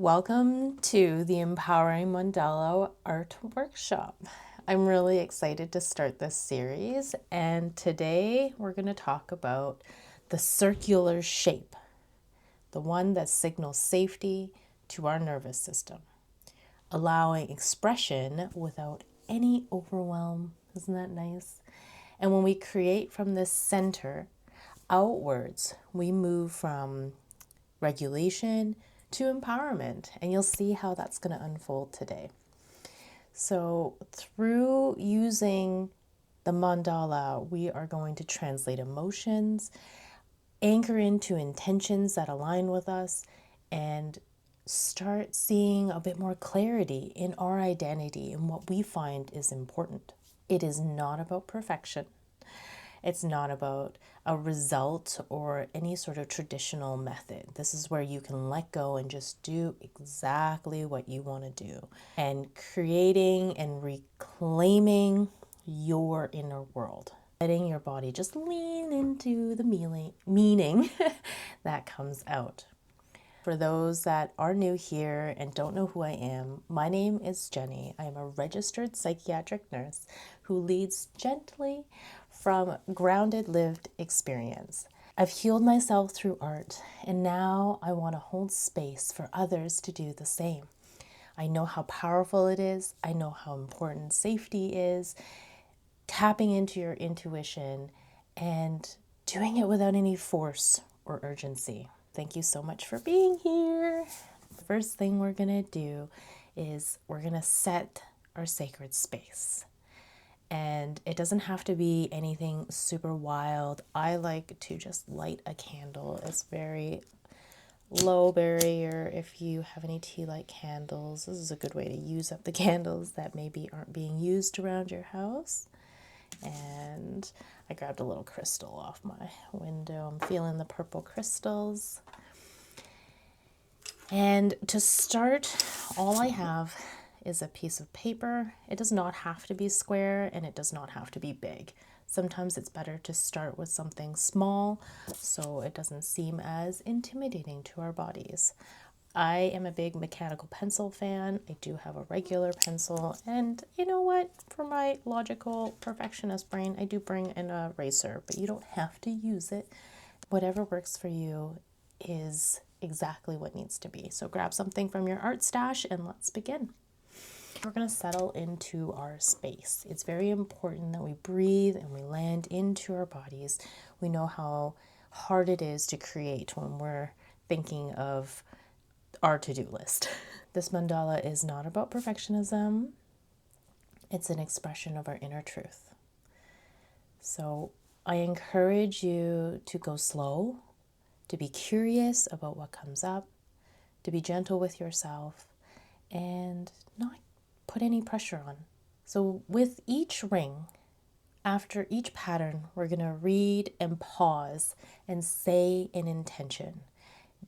Welcome to the Empowering Mandala Art Workshop. I'm really excited to start this series, and today we're going to talk about the circular shape, the one that signals safety to our nervous system, allowing expression without any overwhelm. Isn't that nice? And when we create from this center outwards, we move from regulation to empowerment, and you'll see how that's going to unfold today. So through using the mandala, we are going to translate emotions, anchor into intentions that align with us, and start seeing a bit more clarity in our identity and what we find is important. It is not about perfection. It's not about a result or any sort of traditional method. This is where you can let go and just do exactly what you want to do, and creating and reclaiming your inner world. Letting your body just lean into the meaning that comes out. For those that are new here and don't know who I am, my name is Jenny. I am a registered psychiatric nurse who leads gently from grounded lived experience. I've healed myself through art, and now I want to hold space for others to do the same. I know how powerful it is. I know how important safety is, tapping into your intuition and doing it without any force or urgency. Thank you so much for being here. The first thing we're going to do is we're going to set our sacred space. And it doesn't have to be anything super wild. I like to just light a candle. It's very low barrier. If you have any tea light candles, this is a good way to use up the candles that maybe aren't being used around your house. And I grabbed a little crystal off my window. I'm feeling the purple crystals. And to start, all I have is a piece of paper. It does not have to be square, and it does not have to be big. Sometimes it's better to start with something small so it doesn't seem as intimidating to our bodies. I am a big mechanical pencil fan. I do have a regular pencil, and you know what? For my logical perfectionist brain, I do bring an eraser, but you don't have to use it. Whatever works for you is exactly what needs to be. So grab something from your art stash and let's begin. We're going to settle into our space. It's very important that we breathe and we land into our bodies. We know how hard it is to create when we're thinking of our to-do list. This mandala is not about perfectionism. It's an expression of our inner truth. So I encourage you to go slow, to be curious about what comes up, to be gentle with yourself, and not put any pressure on. So with each ring, after each pattern, we're going to read and pause and say an intention.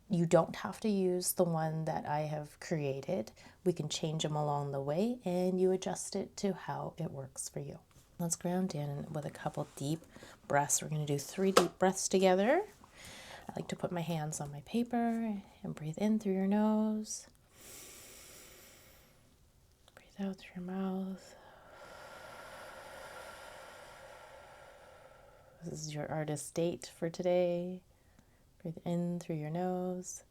You don't have to use the one that I have created. We can change them along the way, and you adjust it to how it works for you. Let's ground in with a couple deep breaths. We're going to do 3 deep breaths together. I like to put my hands on my paper and breathe in through your nose. Breathe out through your mouth. This is your artist date for today. Breathe in through your nose.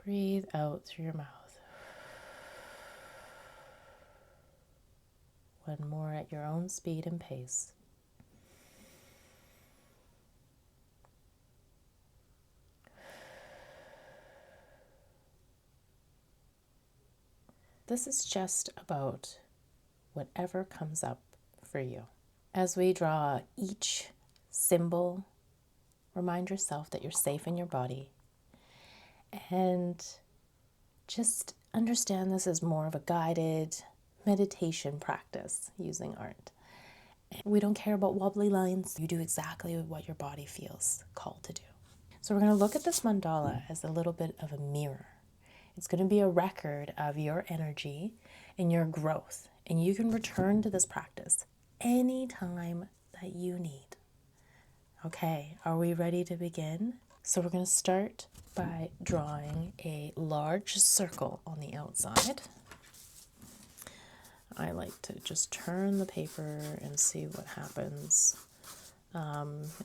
Breathe out through your mouth. One more at your own speed and pace. This is just about whatever comes up for you. As we draw each symbol, remind yourself that you're safe in your body, and just understand this is more of a guided meditation practice using art. We don't care about wobbly lines. You do exactly what your body feels called to do. So we're going to look at this mandala as a little bit of a mirror. It's going to be a record of your energy and your growth, and you can return to this practice anytime that you need. Okay, are we ready to begin? So we're going to start by drawing a large circle on the outside. I like to just turn the paper and see what happens.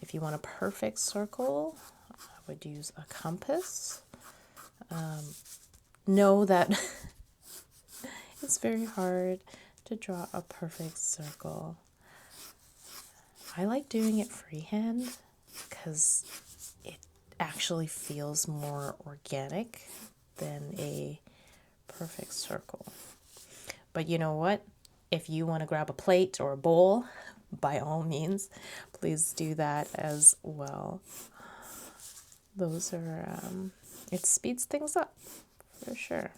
If you want a perfect circle, I would use a compass. Know that it's very hard to draw a perfect circle. I like doing it freehand because it actually feels more organic than a perfect circle. But you know what? If you want to grab a plate or a bowl, by all means, please do that as well. Those are, it speeds things up for sure.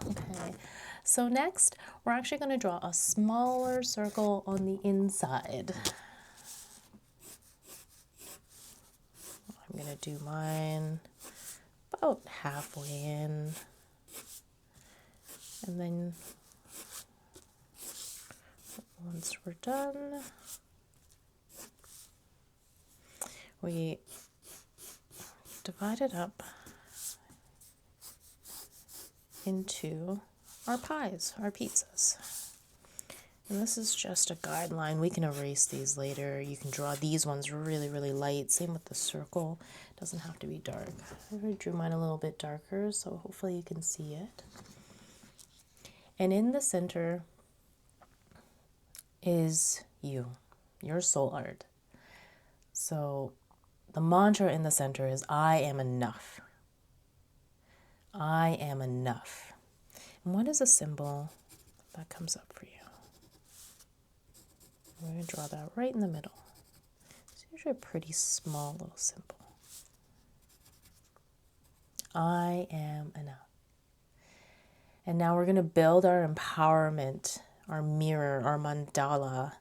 Okay, so next we're actually going to draw a smaller circle on the inside. I'm going to do mine about halfway in, and then once we're done, we divide it up into our pies, our pizzas. And this is just a guideline. We can erase these later. You can draw these ones really, really light. Same with the circle. It doesn't have to be dark. I already drew mine a little bit darker, so hopefully you can see it. And in the center is you, your soul art. So the mantra in the center is, I am enough. I am enough. And what is a symbol that comes up for you? We're going to draw that right in the middle. It's usually a pretty small little symbol. I am enough. And now we're going to build our empowerment, our mirror, our mandala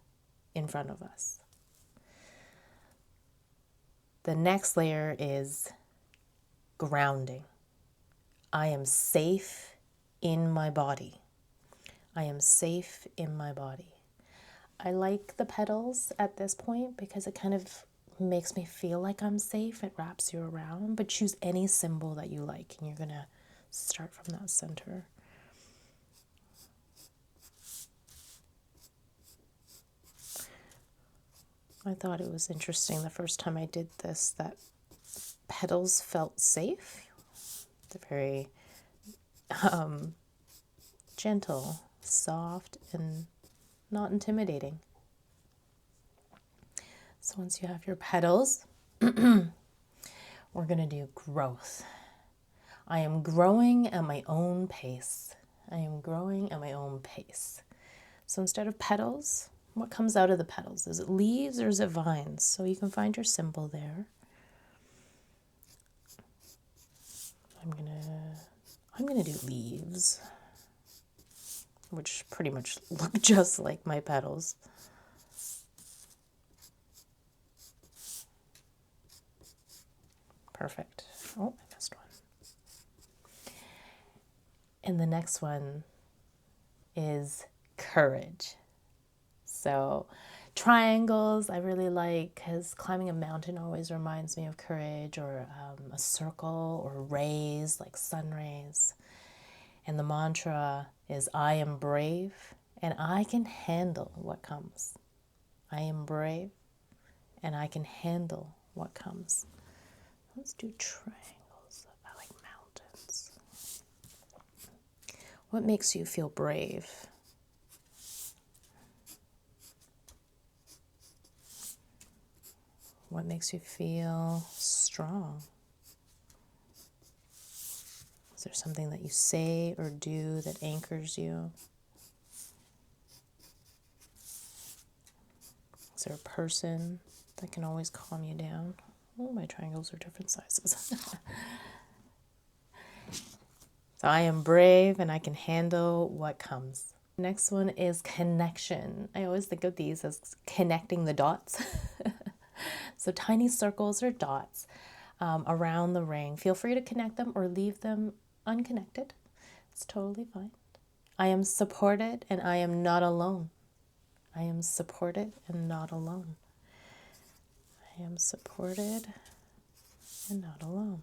in front of us. The next layer is grounding. I am safe in my body. I am safe in my body. I like the petals at this point because it kind of makes me feel like I'm safe. It wraps you around, but choose any symbol that you like, and you're going to start from that center. I thought it was interesting the first time I did this that petals felt safe. They're very gentle, soft, and not intimidating. So once you have your petals, we're going to do growth. I am growing at my own pace. I am growing at my own pace. So instead of petals, what comes out of the petals? Is it leaves or is it vines? So you can find your symbol there. I'm gonna do leaves, which pretty much look just like my petals. Perfect. Oh, I missed one. And the next one is courage. So triangles I really like because climbing a mountain always reminds me of courage, or a circle, or rays like sun rays. And the mantra is, I am brave and I can handle what comes. I am brave and I can handle what comes. Let's do triangles. I like mountains. What makes you feel brave? What makes you feel strong? Is there something that you say or do that anchors you? Is there a person that can always calm you down? Oh, my triangles are different sizes. So I am brave and I can handle what comes. Next one is connection. I always think of these as connecting the dots. So tiny circles or dots around the ring. Feel free to connect them or leave them unconnected. It's totally fine. I am supported and I am not alone. I am supported and not alone. I am supported and not alone.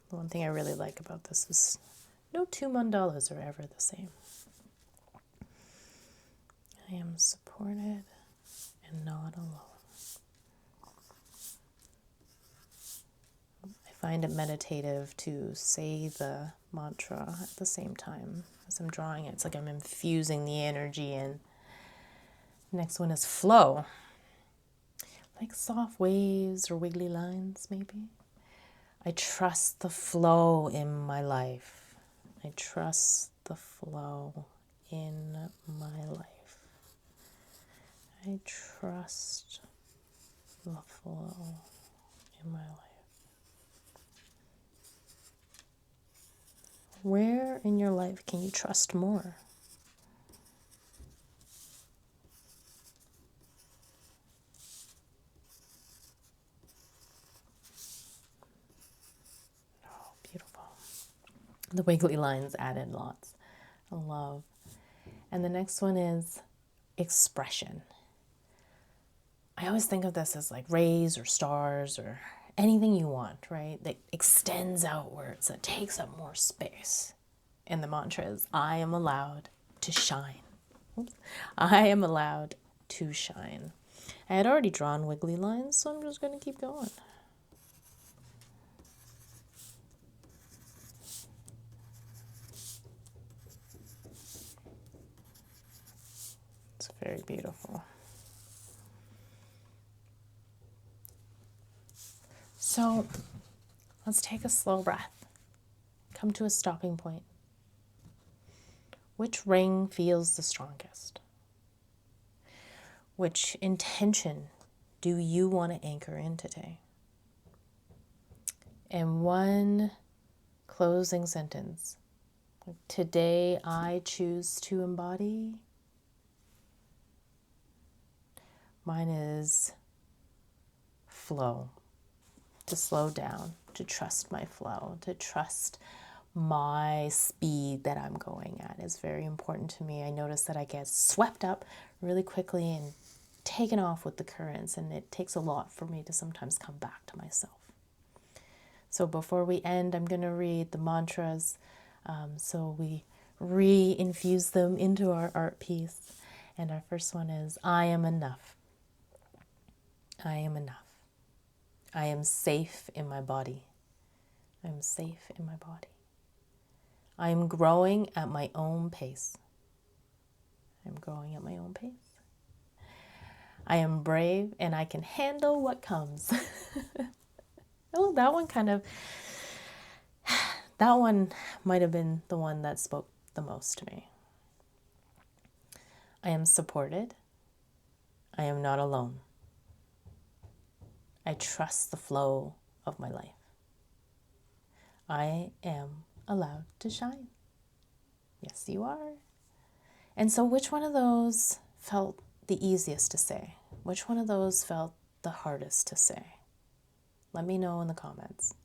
The one thing I really like about this is no two mandalas are ever the same. I am supported and not alone. I find it meditative to say the mantra at the same time as I'm drawing it. It's like I'm infusing the energy in. Next one is flow. Like soft waves or wiggly lines, maybe. I trust the flow in my life. I trust the flow in my life. I trust the flow in my life. Where in your life can you trust more? Oh, beautiful. The wiggly lines added lots of love. And the next one is expression. I always think of this as like rays or stars or anything you want, right? That extends outwards, that takes up more space. And the mantra is, I am allowed to shine. Oops. I am allowed to shine. I had already drawn wiggly lines, so I'm just going to keep going. It's very beautiful. So let's take a slow breath. Come to a stopping point. Which ring feels the strongest? Which intention do you want to anchor in today? And one closing sentence. Today I choose to embody. Mine is flow. To slow down, to trust my flow, to trust my speed that I'm going at is very important to me. I notice that I get swept up really quickly and taken off with the currents, and it takes a lot for me to sometimes come back to myself. So before we end, I'm going to read the mantras so we re-infuse them into our art piece. And our first one is, I am enough. I am enough. I am safe in my body. I am safe in my body. I am growing at my own pace. I'm growing at my own pace. I am brave and I can handle what comes. Oh, that one might have been the one that spoke the most to me. I am supported. I am not alone. I trust the flow of my life. I am allowed to shine. Yes, you are. And so which one of those felt the easiest to say? Which one of those felt the hardest to say? Let me know in the comments.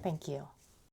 Thank you.